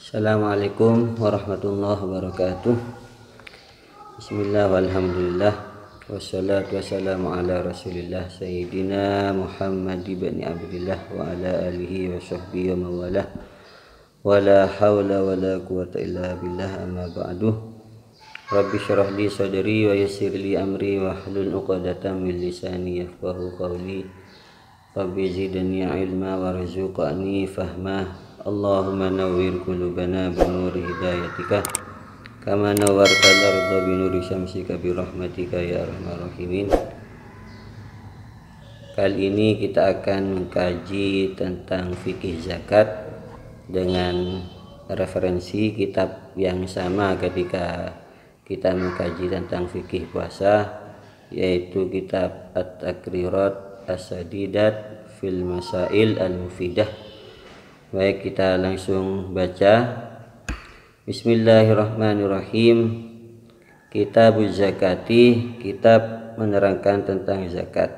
Assalamualaikum warahmatullahi wabarakatuh. Bismillah walhamdulillah wassalatu wassalamu ala rasulillah Sayyidina Muhammad ibn Abdillah wa ala alihi wa sahbihi wa mawalah wa la hawla wa la quwata illa billah, amma ba'du. Rabbi syrah li sadri wa yassir li amri wa hlul uqadatan min lisani yafqahu qawli. Rabbi zidni ilma warzuqni fahma. Allahumma nawwir qulubana binuri hidayatika kama nawwartal arda binuri syamsika birahmatika ya arhamar rahimin. Kali ini kita akan mengkaji tentang fikih zakat dengan referensi kitab yang sama ketika kita mengkaji tentang fikih puasa, yaitu kitab At-Takrirat As-Sadidat fil Masail Al-Mufidah. Baik, kita langsung baca. Bismillahirrahmanirrahim. Kitabuz zakati, kitab menerangkan tentang zakat.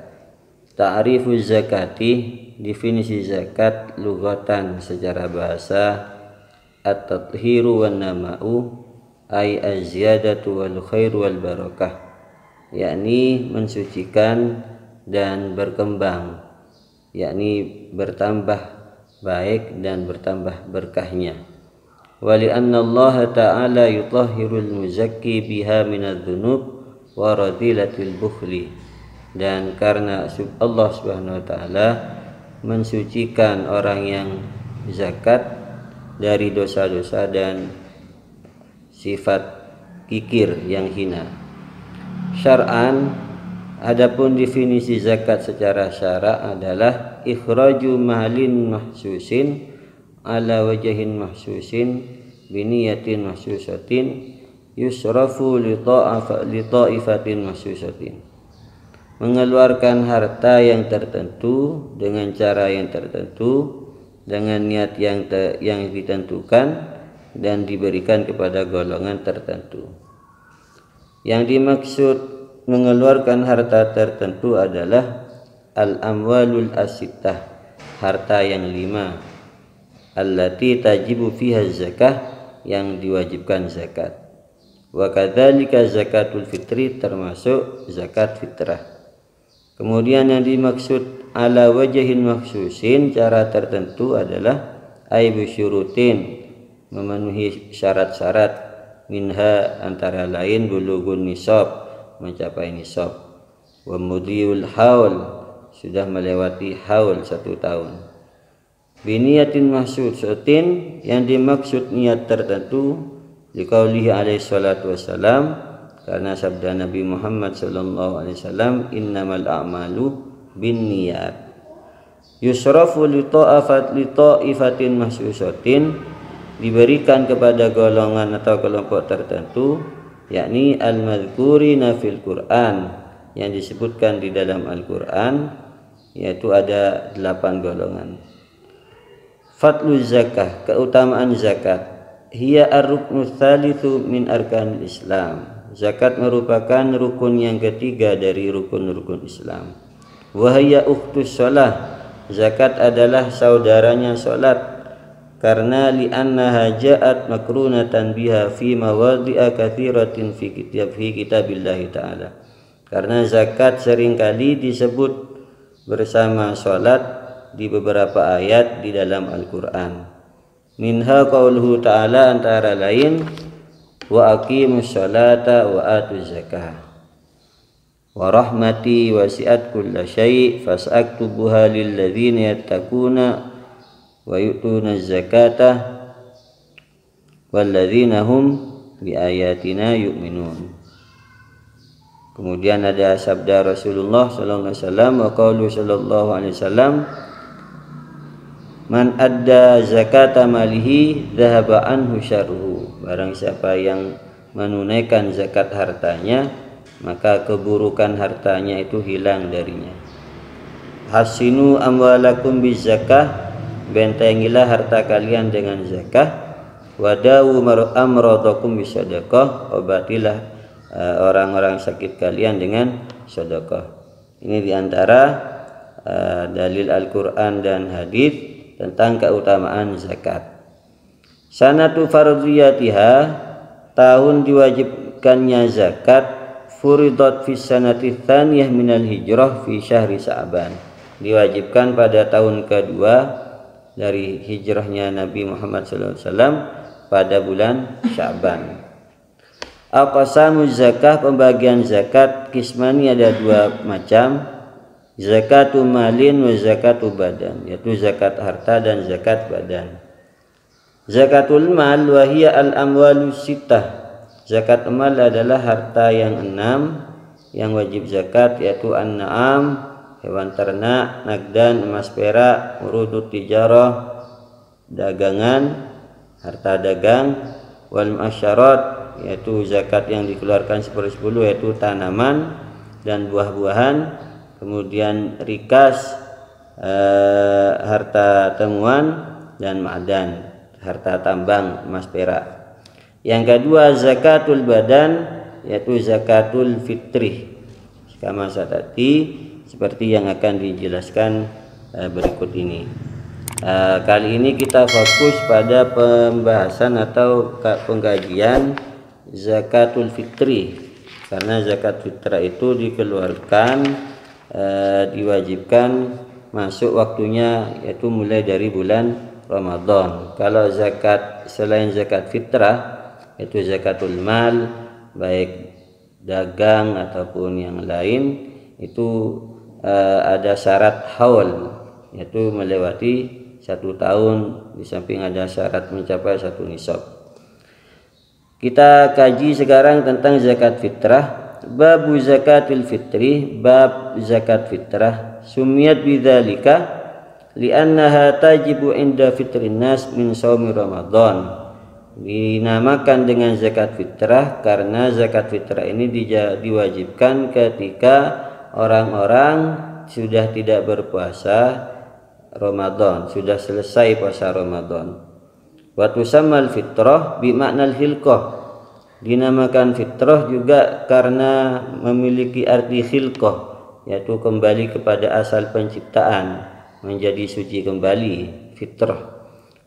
Ta'rifuz zakati, definisi zakat lughatan secara bahasa. At-tathhiru wan nama'u, ay az-ziyadatu wal khairu wal barakah, yakni mensucikan dan berkembang, yakni bertambah baik dan bertambah berkahnya. Wali anna Allah ta'ala yutahhirul muzakki biha minadz-dzunub wa radilatil bukhli, dan karena Allah Subhanahu wa taala mensucikan orang yang zakat dari dosa-dosa dan sifat kikir yang hina. Syar'an, adapun definisi zakat secara syara' adalah ikhraju mahalin mahsusin ala wajhin mahsusin biniyatin mahsusatin yusrafu li ta'ifatin mahsusatin, mengeluarkan harta yang tertentu dengan cara yang tertentu dengan niat yang ditentukan dan diberikan kepada golongan tertentu. Yang dimaksud mengeluarkan harta tertentu adalah al-amwalul asittah, harta yang 5, allati tajibu fiha zakah, yang diwajibkan zakat. Wa kadzalika zakatul fitri, termasuk zakat fitrah. Kemudian yang dimaksud ala wajhin maksusin, cara tertentu adalah aibu syurutin, memenuhi syarat-syarat, minha antara lain bulughun nisab, mencapai nisab, wa mudhiul haul, sudah melewati haul 1 tahun. Biniyatin mahsusatin, yang dimaksud niat tertentu, liqaulihi alaihi salatu wassalam, karena sabda Nabi Muhammad sallallahu alaihi wasallam, innamal a'malu binniyat. Yusrafu li ta'ifatin mahsusatin, diberikan kepada golongan atau kelompok tertentu, yakni al-madhkurina fil Qur'an, yang disebutkan di dalam Al-Qur'an, yaitu ada 8 golongan. Fadlu zakah, keutamaan zakat. Hiya ar-ruknu tsalitsu min arkanil Islam. Zakat merupakan rukun yang ketiga dari rukun-rukun Islam. Wa hiya ukhtus shalah, zakat adalah saudaranya salat, karena li'annaha ja'at makrunatan biha fi mawadhi'a katsiratin fi kitabillahi ta'ala. Karena zakat seringkali disebut bersama salat di beberapa ayat di dalam Al-Qur'an. Minha qauluhu ta'ala, antara lain, wa aqimus sholata wa atuz zakah. Wa rahmati wasi'at kulla syai' fas'aktubuha lil ladzina yattaquna wa yu'tuna zakata walladzina hum biayatina yu'minun. Kemudian ada sabda Rasulullah sallallahu alaihi wasallam, wa qaulu sallallahu alaihi wasallam, man adda zakata malihi dhahaba anhu syarruhu, barang siapa yang menunaikan zakat hartanya, maka keburukan hartanya itu hilang darinya. Hasinu amwalakum bizakah, bentengilah harta kalian dengan zakah. Wadawu amradakum bisadaqah, obatilah orang-orang sakit kalian dengan sedekah. Ini diantara dalil Al-Quran dan hadis tentang keutamaan zakat. Sanatu fardhiyatiha, tahun diwajibkannya zakat, furidat fi sanati tsaniyah minal hijrah fi syahri Sa'ban, diwajibkan pada tahun kedua dari hijrahnya Nabi Muhammad SAW pada bulan Sya'ban. Aqsamu zakah, pembagian zakat, kismani ada dua macam, zakatu malin wa zakatu badan, yaitu zakat harta dan zakat badan. Zakatul mal wa hiya al amwalu sittah, zakat mal adalah harta yang 6 yang wajib zakat, yaitu an-na'am, hewan ternak, nagdan, emas perak, urudut tijarah, dagangan, harta dagang, wal muasyarat, yaitu zakat yang dikeluarkan 1/10, yaitu tanaman dan buah-buahan, kemudian rikas, harta temuan, dan ma'dan, harta tambang, emas perak. Yang kedua zakatul badan, yaitu zakatul fitrih, kama satati, seperti yang akan dijelaskan berikut ini. Kali ini kita fokus pada pembahasan atau pengkajian zakatul fitri, karena zakat fitrah itu dikeluarkan, diwajibkan masuk waktunya, yaitu mulai dari bulan Ramadan. Kalau zakat selain zakat fitrah, yaitu zakatul mal, baik dagang ataupun yang lain, itu ada syarat haul, yaitu melewati 1 tahun, di samping ada syarat mencapai 1 nisab. Kita kaji sekarang tentang zakat fitrah. Babu zakatil fitri, bab zakat fitrah, sumiyat bidzalika li'annaha tajibu inda fitrin nas min shaumi Ramadan. Dinamakan dengan zakat fitrah karena zakat fitrah ini diwajibkan ketika orang-orang sudah tidak berpuasa Ramadan, sudah selesai puasa Ramadan. Wa tusammal fitrah bi maknal hilqah, dinamakan fitrah juga karena memiliki arti khilqah, yaitu kembali kepada asal penciptaan, menjadi suci kembali, fitrah.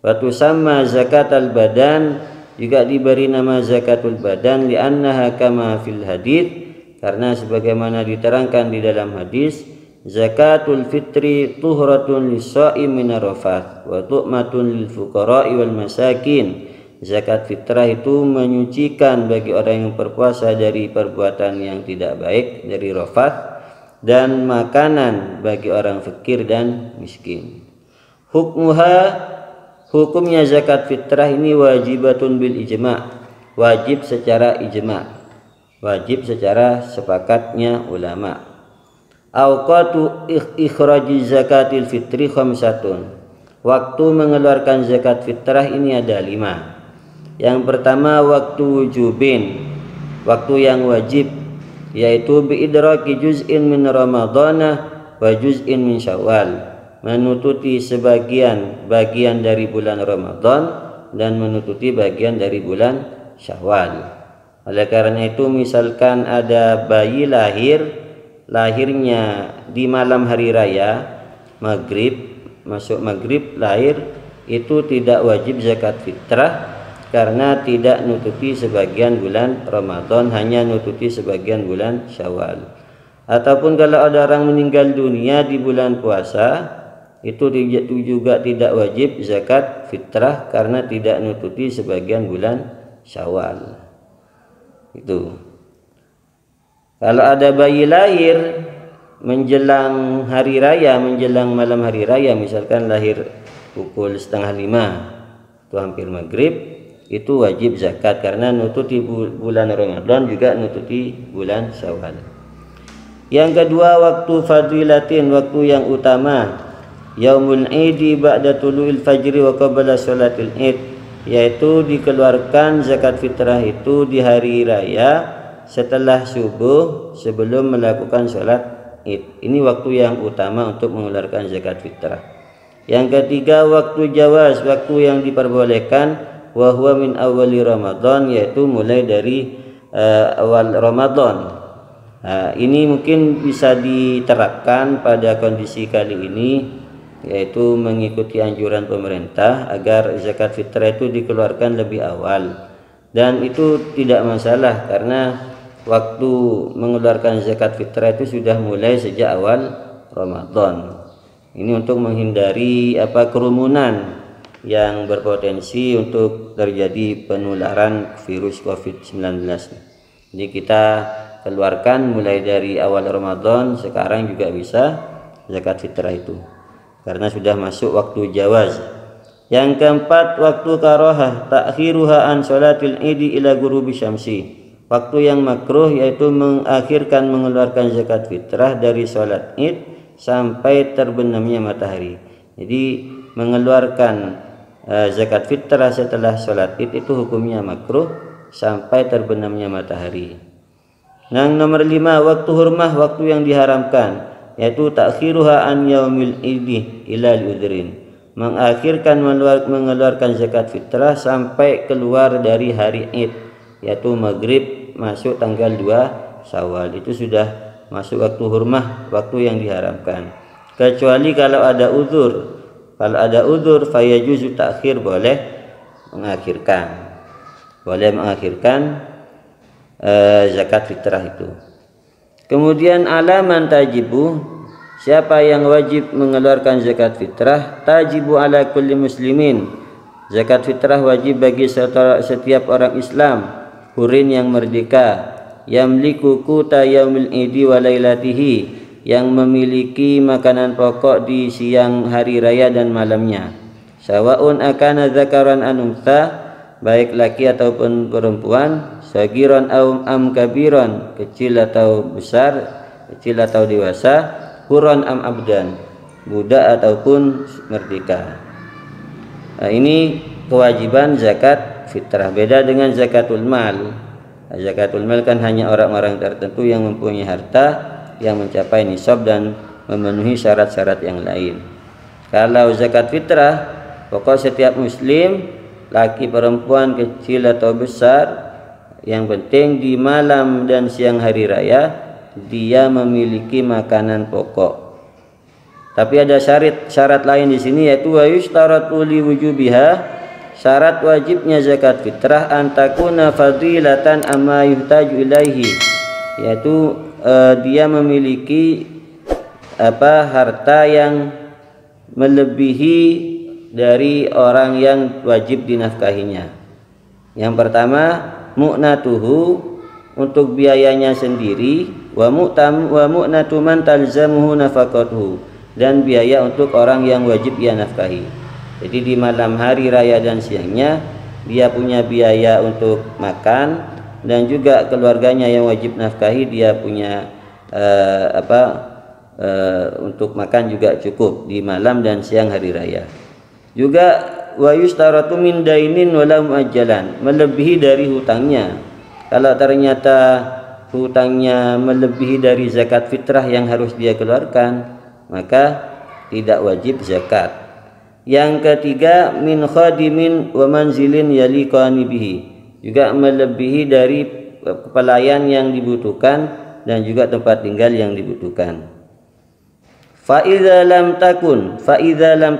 Wa tusamma zakatal badan, juga diberi nama zakatul badan li'annaha kama fil hadits, karena sebagaimana diterangkan di dalam hadis, zakatul fitri tuhratun lis-shaim min arafath wa tu'matun lil fuqara'i wal masakin. Zakat fitrah itu menyucikan bagi orang yang berpuasa dari perbuatan yang tidak baik, dari rafath, dan makanan bagi orang fakir dan miskin. Hukumnya zakat fitrah ini wajibatun bil ijma', wajib secara ijma', wajib secara sepakatnya ulama'. Awqatu ikhraji zakatil fitri khamsatun, waktu mengeluarkan zakat fitrah ini ada 5. Yang pertama waktu wujubin, waktu yang wajib, yaitu biidraki juz'in min ramadhana wa juz'in min syawal, menututi bagian dari bulan Ramadan dan menututi bagian dari bulan Syawal. Oleh karena itu, misalkan ada bayi lahirnya di malam hari raya, masuk maghrib lahir, itu tidak wajib zakat fitrah karena tidak nututi sebagian bulan Ramadan, hanya nututi sebagian bulan Syawal. Ataupun kalau ada orang meninggal dunia di bulan puasa, itu juga tidak wajib zakat fitrah karena tidak nututi sebagian bulan Syawal. Itu. Kalau ada bayi lahir menjelang hari raya, menjelang malam hari raya, misalkan lahir pukul 4:30, itu hampir maghrib, itu wajib zakat karena nututi bulan Ramadan, juga nututi bulan Syawal. Yang kedua waktu fadilatin, waktu yang utama, yaumul idi ba'da tulu'il fajri wa qabla sholatil id, yaitu dikeluarkan zakat fitrah itu di hari raya setelah subuh, sebelum melakukan sholat id. Ini waktu yang utama untuk mengeluarkan zakat fitrah. Yang ketiga waktu jawaz, waktu yang diperbolehkan, wa huwa min awali Ramadan, yaitu mulai dari awal Ramadan. Ini mungkin bisa diterapkan pada kondisi kali ini yaitu mengikuti anjuran pemerintah agar zakat fitrah itu dikeluarkan lebih awal, dan itu tidak masalah karena waktu mengeluarkan zakat fitrah itu sudah mulai sejak awal Ramadan. Ini untuk menghindari kerumunan yang berpotensi untuk terjadi penularan virus COVID-19. Jadi kita keluarkan mulai dari awal Ramadan, sekarang juga bisa zakat fitrah itu karena sudah masuk waktu jawaz. Yang keempat, waktu karahah ta'khiruha an sholatil idi ila ghurubi syamsi. Waktu yang makruh yaitu mengakhirkan mengeluarkan zakat fitrah dari sholat id sampai terbenamnya matahari. Jadi mengeluarkan zakat fitrah setelah sholat id itu hukumnya makruh sampai terbenamnya matahari. Yang nomor 5, waktu hurmah, waktu yang diharamkan, yaitu ta'khiruha an yaumil idi ila udhrin. Mengakhirkan mengeluarkan zakat fitrah sampai keluar dari hari id, yaitu maghrib masuk tanggal 2 Syawal. Itu sudah masuk waktu hurmah, waktu yang diharamkan. Kecuali kalau ada uzur. Kalau ada uzur fayajuzu ta'khir, boleh mengakhirkan. Boleh mengakhirkan zakat fitrah itu. Kemudian alaman tajibu, siapa yang wajib mengeluarkan zakat fitrah? Tajibu ala kulli muslimin. Zakat fitrah wajib bagi setiap orang Islam, hurin yang merdeka, yamliku quta yaumil idi wa lailatihi, yang memiliki makanan pokok di siang hari raya dan malamnya. Sawaun akana zakaran an untha, baik laki ataupun perempuan, sagiron am kabiron, kecil atau besar, kecil atau dewasa, huron am abdan, budak ataupun merdeka. Nah, ini kewajiban zakat fitrah. Beda dengan zakatul mal. Zakatul mal kan hanya orang-orang tertentu yang mempunyai harta yang mencapai nisab dan memenuhi syarat-syarat yang lain. Kalau zakat fitrah, pokok setiap muslim, laki perempuan, kecil atau besar, yang penting di malam dan siang hari raya dia memiliki makanan pokok. Tapi ada syarat lain di sini, yaitu wa yushtaratu li wujubiha, syarat wajibnya zakat fitrah antakuna fadilatan amma yuhtaju ilaihi, yaitu dia memiliki harta yang melebihi dari orang yang wajib dinafkahinya. Yang pertama, mu'natuhu, untuk biayanya sendiri, wa mu'natu man talzamuhu nafaqatuhu, dan biaya untuk orang yang wajib ia nafkahi. Jadi di malam hari raya dan siangnya dia punya biaya untuk makan, dan juga keluarganya yang wajib nafkahi dia punya untuk makan juga cukup di malam dan siang hari raya. Juga wa yustaratu min dainin wala muajjalan, melebihi dari hutangnya. Kalau ternyata hutangnya melebihi dari zakat fitrah yang harus dia keluarkan, maka tidak wajib zakat. Yang ketiga, min khadimin wa manzilin yaliqani bihi, juga melebihi dari pelayan yang dibutuhkan dan juga tempat tinggal yang dibutuhkan. Fa idza lam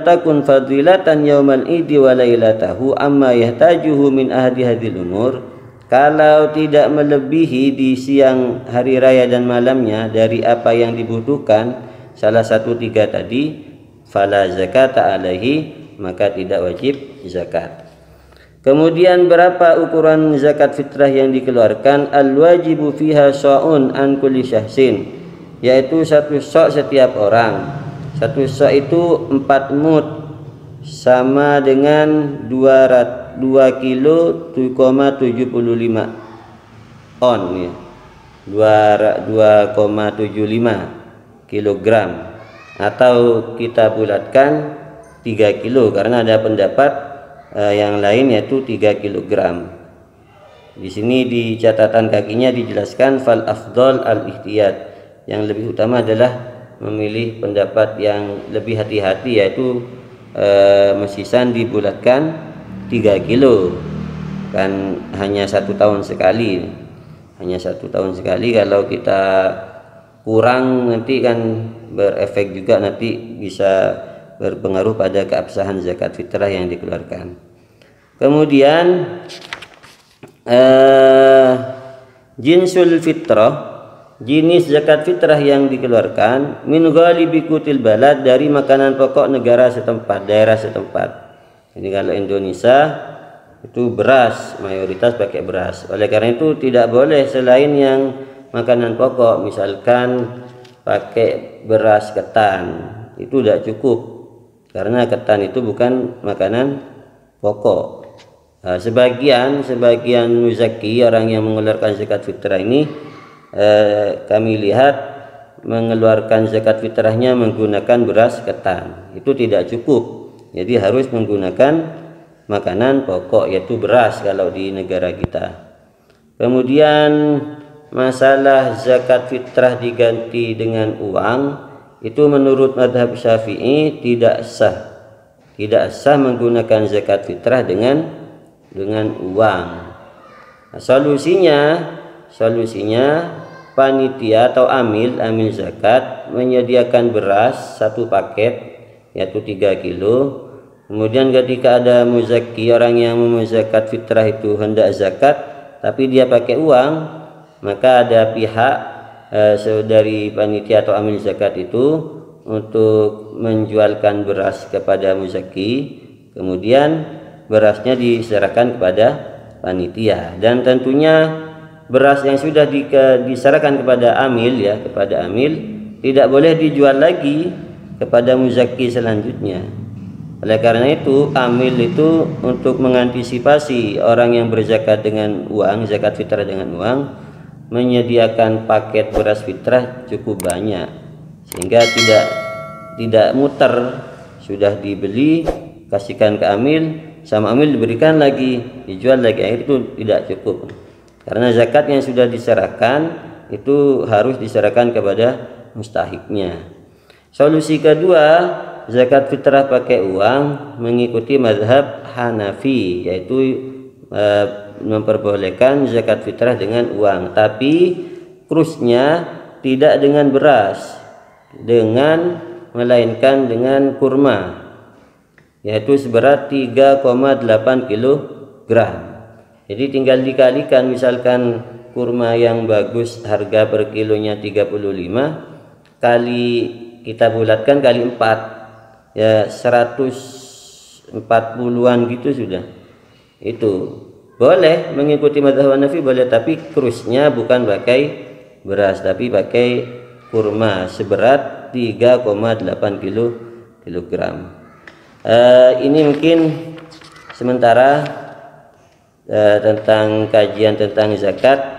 takun fadilatan yaumal idi wa lailatahu amma yahtajuhu min ahadi hadhil umur, kalau tidak melebihi di siang hari raya dan malamnya dari apa yang dibutuhkan salah satu tiga tadi, fala zakata alaihi, maka tidak wajib zakat. Kemudian berapa ukuran zakat fitrah yang dikeluarkan? Al wajibu fiha sha'un an kulli syahsin, yaitu satu sok setiap orang. Satu sok itu 4 mud, sama dengan 2 kilo 2,75 on ya. 2,75 kilogram, atau kita bulatkan 3 kilo karena ada pendapat yang lain yaitu 3 kilogram. Di sini di catatan kakinya dijelaskan fal afdal al ihtiyat, yang lebih utama adalah memilih pendapat yang lebih hati-hati, yaitu mesisan dibulatkan 3 kilo, kan hanya 1 tahun sekali. Hanya 1 tahun sekali. Kalau kita kurang nanti kan berefek juga, nanti bisa berpengaruh pada keabsahan zakat fitrah yang dikeluarkan. Kemudian jinsul fitrah, jenis zakat fitrah yang dikeluarkan min ghalibi qutil balad, dari makanan pokok negara setempat, daerah setempat. Jadi kalau Indonesia itu beras, mayoritas pakai beras. Oleh karena itu tidak boleh selain yang makanan pokok, misalkan pakai beras ketan, itu tidak cukup karena ketan itu bukan makanan pokok. Sebagian muzaki, orang yang mengeluarkan zakat fitrah ini kami lihat mengeluarkan zakat fitrahnya menggunakan beras ketan, itu tidak cukup. Jadi harus menggunakan makanan pokok, yaitu beras kalau di negara kita. Kemudian masalah zakat fitrah diganti dengan uang, itu menurut madhab Syafi'i tidak sah menggunakan zakat fitrah dengan uang. Nah, solusinya panitia atau amil zakat menyediakan beras 1 paket, yaitu 3 kilo. Kemudian ketika ada muzaki, orang yang zakat fitrah itu hendak zakat tapi dia pakai uang, maka ada pihak dari panitia atau amil zakat itu untuk menjualkan beras kepada muzaki, kemudian berasnya diserahkan kepada panitia. Dan tentunya beras yang sudah diserahkan kepada amil, tidak boleh dijual lagi kepada muzaki selanjutnya. Oleh karena itu, amil itu untuk mengantisipasi orang yang berzakat dengan uang, zakat fitrah dengan uang, menyediakan paket beras fitrah cukup banyak sehingga tidak muter, sudah dibeli kasihkan ke amil, sama amil diberikan lagi, dijual lagi, itu tidak cukup. Karena zakat yang sudah diserahkan itu harus diserahkan kepada mustahiknya. Solusi kedua, zakat fitrah pakai uang mengikuti mazhab Hanafi, yaitu memperbolehkan zakat fitrah dengan uang, tapi krusnya tidak dengan beras, melainkan dengan kurma, yaitu seberat 3,8 kg. Jadi tinggal dikalikan, misalkan kurma yang bagus harga per kilonya 35, kali kita bulatkan kali 4, ya 140-an gitu sudah. Itu boleh mengikuti mazhab Hanafi, boleh, tapi krusnya bukan pakai beras tapi pakai kurma seberat 3,8 kg. Ini mungkin sementara tentang kajian tentang zakat.